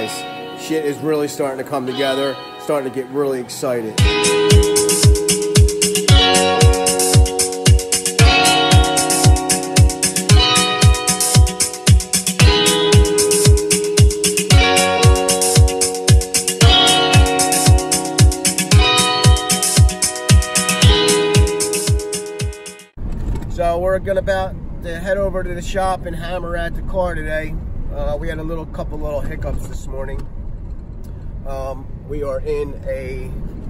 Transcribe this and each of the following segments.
guys, shit is really starting to come together, starting to get really excited. So we're about to head over to the shop and hammer at the car today. We had a couple little hiccups this morning. We are in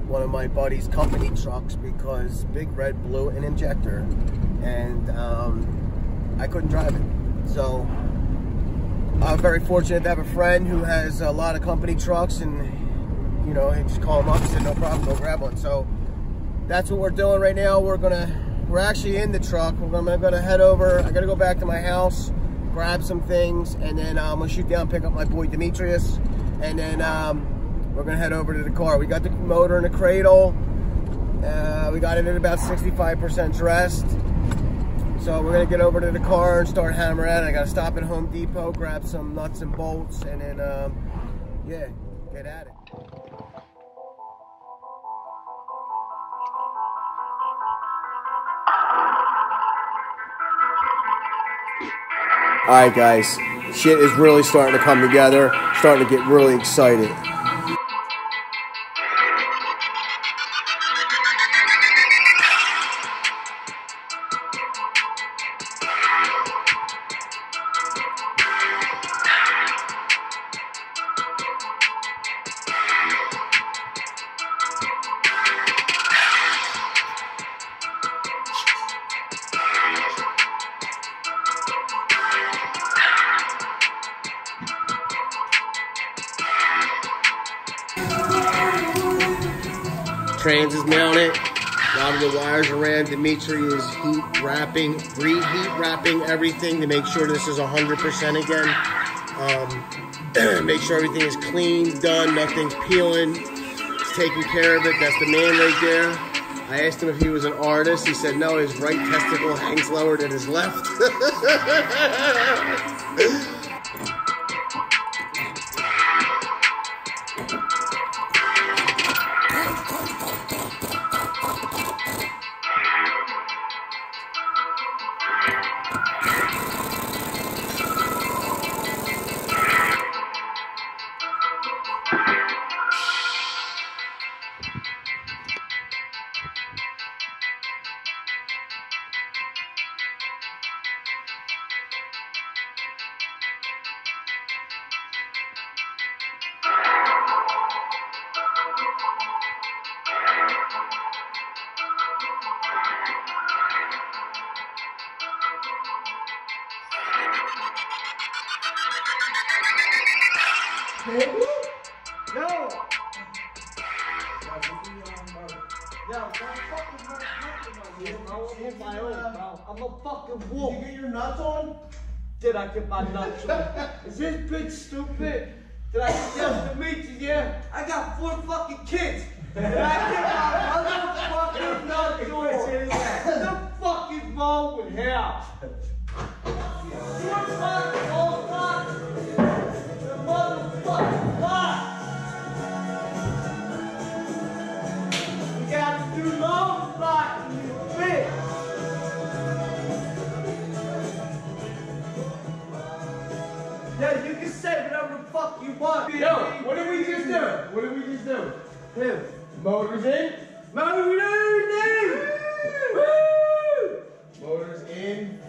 one of my buddy's company trucks because Big Red blew an injector, and I couldn't drive it. So I'm very fortunate to have a friend who has a lot of company trucks, and you know, he just called him up and said, no problem, go grab one. So that's what we're doing right now. We're actually in the truck. I'm gonna head over. I gotta go back to my house, grab some things, and then I'm gonna shoot down, pick up my boy Demetrius, and then we're gonna head over to the car. We got the motor in the cradle. We got it at about 65% dressed. So we're gonna get over to the car and start hammering at it. I gotta stop at Home Depot, grab some nuts and bolts, and then yeah, get at it. Alright guys, shit is really starting to come together, starting to get really excited. Trans is mounted. A lot of the wires are ran. Dimitri is reheat wrapping everything to make sure this is 100% again. Make sure everything is clean, done, nothing's peeling. He's taking care of it. That's the man right there. I asked him if he was an artist. He said no, his right testicle hangs lower than his left. Yo! I'm a fucking wolf. Did you get your nuts on? Did I get my nuts on? Is this bitch stupid? Did I get Demetrius? Yeah? I got 4 fucking kids. Did I get my motherfucking nuts on? What the fuck is wrong with him? Yeah, you can say whatever the fuck you want. Yo, what did we just do? What did we just do? Him. Motors in. Motors in! Woo! Motors in.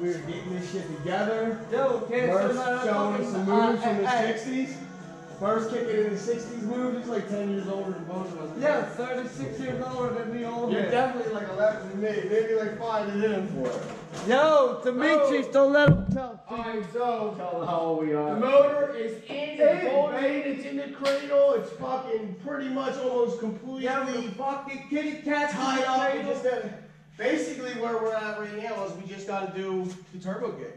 We're getting this shit together. Yo, First showing us some moves from the 60s. First kicking in the 60s moves. He's like 10 years older than both of us. Yeah, 36 years older than me older. You're definitely like 11 than me. Maybe like 5 to him for it. Yo, Demetrius, don't let him tell. Alright, so Tell how old we are. the motor is in, it's bolted, it's in the cradle, it's fucking pretty much almost completely fucking kitty cat tied up. We just gotta, basically where we're at right now is we just gotta do the turbo kit.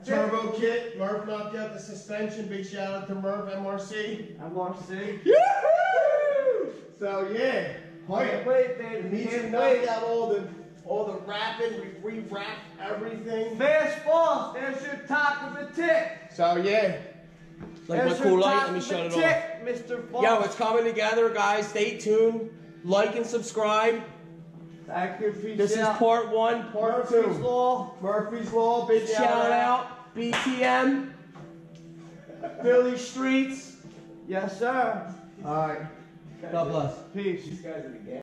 Turbo kit, Murph knocked out the suspension. Big shout out to Murph, MRC. MRC. Yoo-hoo! So yeah, Wait, baby. Demetrius knocked out all the wrapping. We re-wrapped everything. Fast falls. There's your top of the tip. So yeah, Like my cool light, let me shut it off. Mr. Fox. Yo, it's coming together, guys. Stay tuned. Like and subscribe. Thank you, peace This out. is part 1, part 2. Murphy's Law. Murphy's Law, big shout out. BTM. Philly Streets. Yes, sir. Alright. God bless. Peace. These guys are the gang.